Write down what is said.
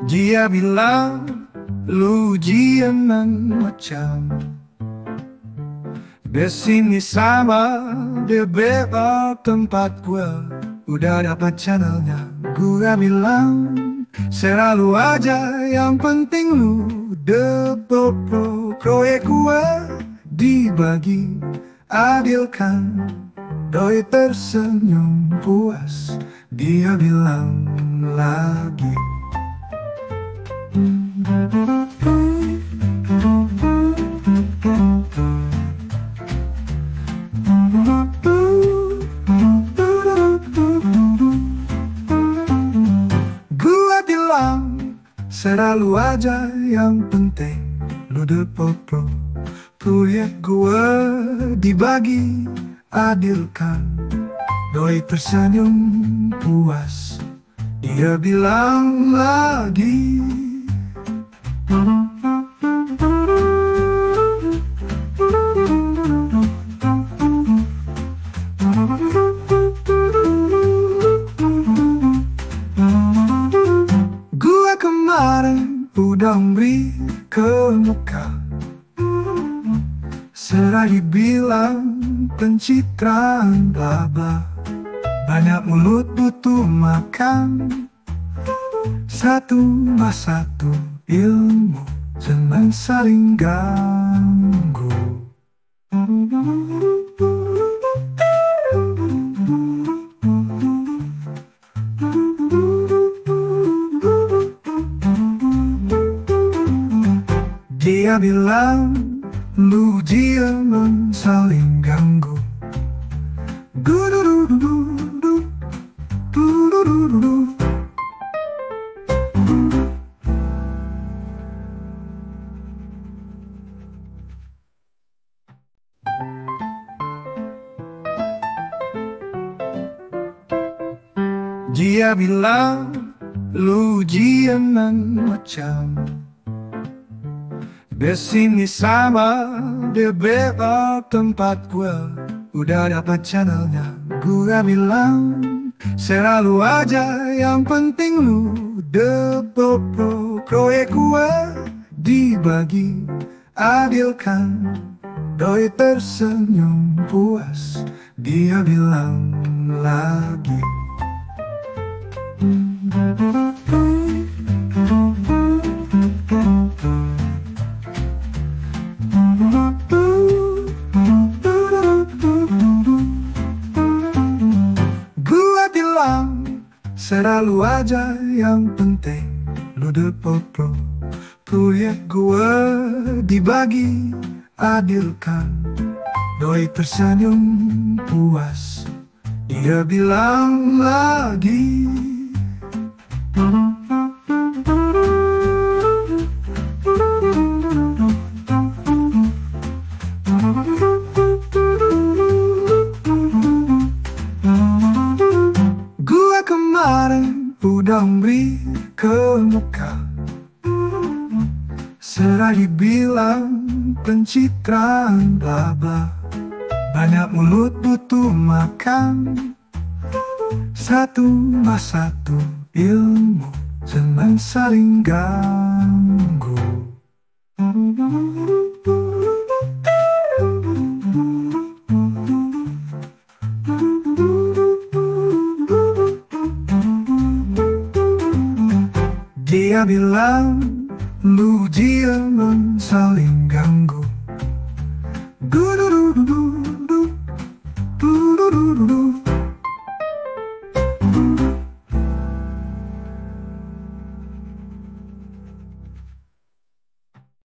Dia bilang lu jianan macam Besini sama dia bebas tempat gua udah dapat channelnya. Gua bilang selalu aja yang penting lu dapet proyek gua dibagi adilkan. Doi tersenyum puas, dia bilang lagi. Gua bilang selalu aja yang penting lu dapet proyek gua dibagi adilkan. Doi tersenyum puas, dia bilang lagi. Gua kemarin udah beri ke muka, serah bilang pencitraan bla bla. Banyak mulut butuh makan, satu mas satu ilmu, jangan saling ganggu. Dia bilang lu jangan saling ganggu. Dia bilang lu jangan macam Besini sama dia bebas tempat gua udah dapat channelnya. Gua bilang selalu aja yang penting lu dapet proyek gua dibagi adilkan. Doi tersenyum puas, dia bilang lagi. Gua bilang selalu aja yang penting lu dapet proyek gua dibagi adilkan. Doi tersenyum puas, dia bilang lagi. Gua kemarin udah beri ke muka, serah dibilang pencitraan bla bla. Banyak mulut butuh makan, satu mas satu ilmu, jangan saling ganggu. Dia bilang lu jangan saling ganggu.